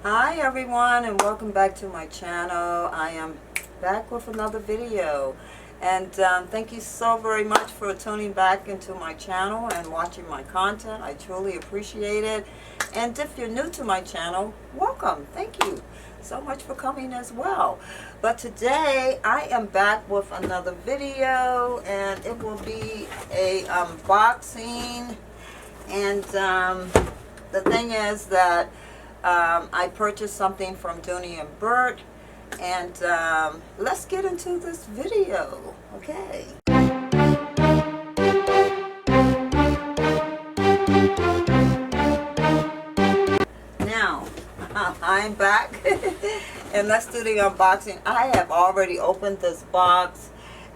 Hi everyone, and welcome back to my channel. I am back with another video, and thank you so very much for tuning back into my channel and watching my content. I truly appreciate it. And if you're new to my channel, welcome. Thank you so much for coming as well. But today I am back with another video, and it will be a unboxing. And the thing is that I purchased something from Dooney and Bourke, and let's get into this video, okay? Now, I'm back, and let's do the unboxing. I have already opened this box,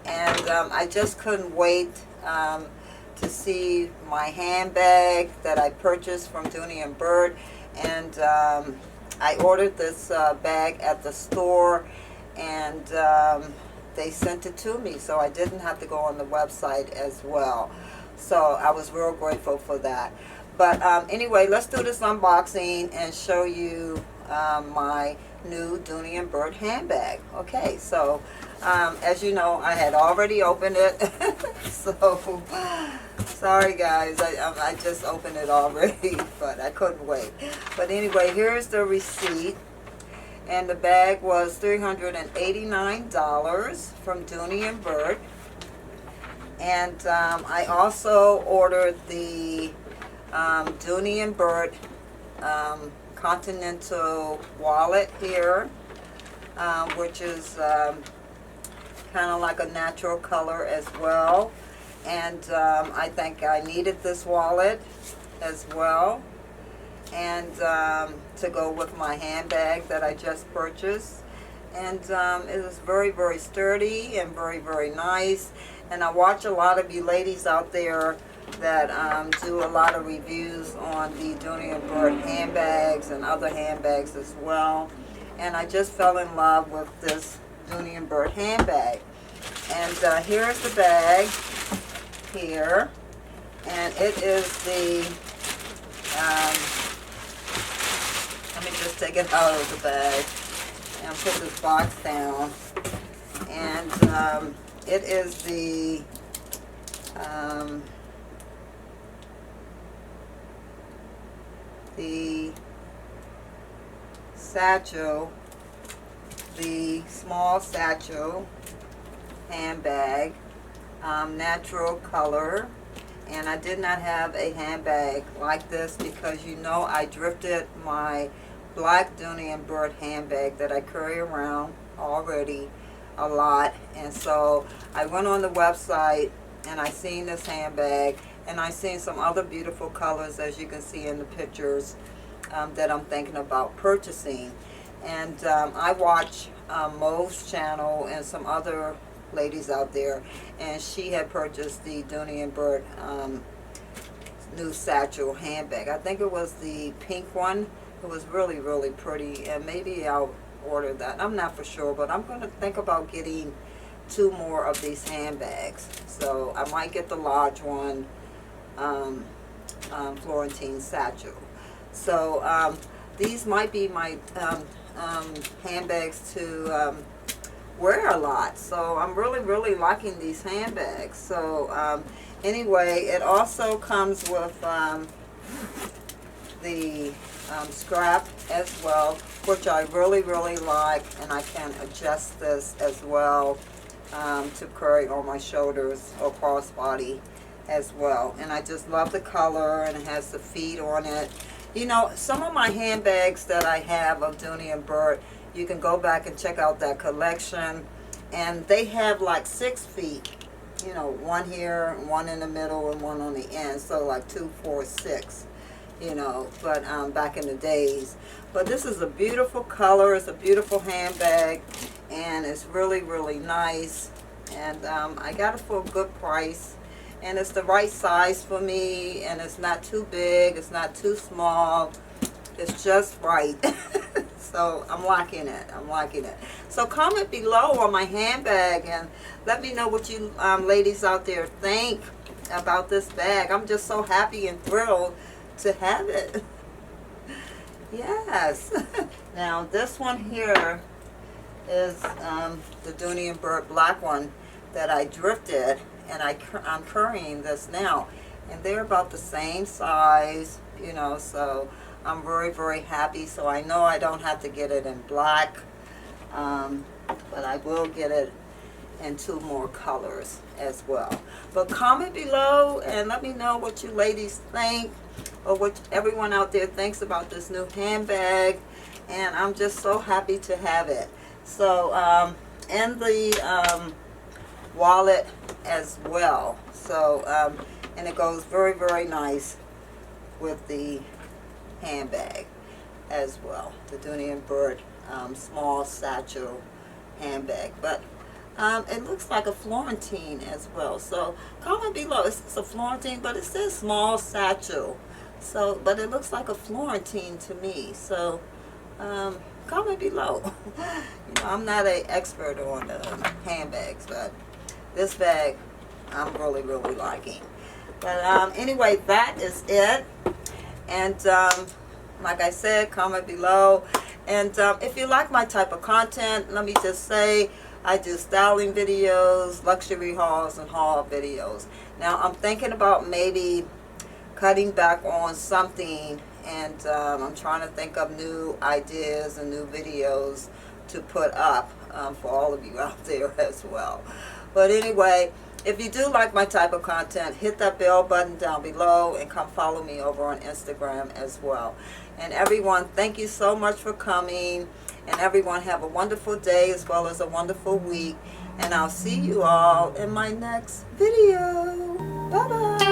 and I just couldn't wait to see my handbag that I purchased from Dooney and Bourke. And I ordered this bag at the store, and they sent it to me, so I didn't have to go on the website as well. So I was real grateful for that. But anyway, let's do this unboxing and show you my new Dooney and Bourke handbag. Okay, so as you know, I had already opened it. So sorry guys, I just opened it already, but I couldn't wait. But anyway, here's the receipt, and the bag was $389 from Dooney and Bourke. And I also ordered the Dooney and Bourke Continental wallet here, which is kind of like a natural color as well. And I think I needed this wallet as well, and to go with my handbag that I just purchased. And it is very, very sturdy and very, very nice. And I watch a lot of you ladies out there that do a lot of reviews on the Dooney and Bourke handbags and other handbags as well. And I just fell in love with this Dooney and Bourke handbag. And here's the bag here, and it is the let me just take it out of the bag and put this box down. And it is the satchel, the small satchel handbag, natural color. And I did not have a handbag like this because you know I drifted my black Dooney and Bourke handbag that I carry around already a lot. And so I went on the website and I seen this handbag, and I seen some other beautiful colors, as you can see in the pictures, that I'm thinking about purchasing. And I watch Mo's channel and some other ladies out there, and she had purchased the Dooney and Bourke new satchel handbag. I think it was the pink one. It was really, really pretty, and maybe I'll order that. I'm not for sure, but I'm going to think about getting 2 more of these handbags. So I might get the large one, Florentine satchel. So these might be my handbags to wear a lot. So I'm really, really liking these handbags. So anyway, it also comes with the strap as well, which I really, really like, and I can adjust this as well to carry on my shoulders or crossbody as well. And I just love the color, and it has the feet on it. You know, some of my handbags that I have of Dooney and Bourke, you can go back and check out that collection, and they have like 6 feet, you know, 1 here, 1 in the middle, and 1 on the end. So like 2, 4, 6, you know, but back in the days. But this is a beautiful color. It's a beautiful handbag, and it's really, really nice. And I got it for a good price, and it's the right size for me, and it's not too big, it's not too small, it's just right. So I'm liking it. I'm liking it. So comment below on my handbag and let me know what you ladies out there think about this bag. I'm just so happy and thrilled to have it. Yes. Now this one here is the Dooney and Bourke black one that I drifted, and I'm currying this now, and they're about the same size, you know, so I'm very, very happy. So I know I don't have to get it in black, but I will get it in 2 more colors as well. But comment below and let me know what you ladies think, or what everyone out there thinks about this new handbag. And I'm just so happy to have it. So and the wallet as well. So and it goes very, very nice with the handbag as well, the Dooney and Bourke small satchel handbag. But it looks like a Florentine as well. So comment below. It's a Florentine, but it says small satchel. So, but it looks like a Florentine to me. So comment below. You know, I'm not an expert on handbags, but this bag I'm really, really liking. But anyway, that is it. And like I said, comment below. And if you like my type of content, let me just say, I do styling videos, luxury hauls, and haul videos. Now I'm thinking about maybe cutting back on something, and I'm trying to think of new ideas and new videos to put up for all of you out there as well. But anyway, if you do like my type of content, hit that bell button down below and come follow me over on Instagram as well. And everyone, thank you so much for coming. And everyone have a wonderful day as well as a wonderful week. And I'll see you all in my next video. Bye-bye.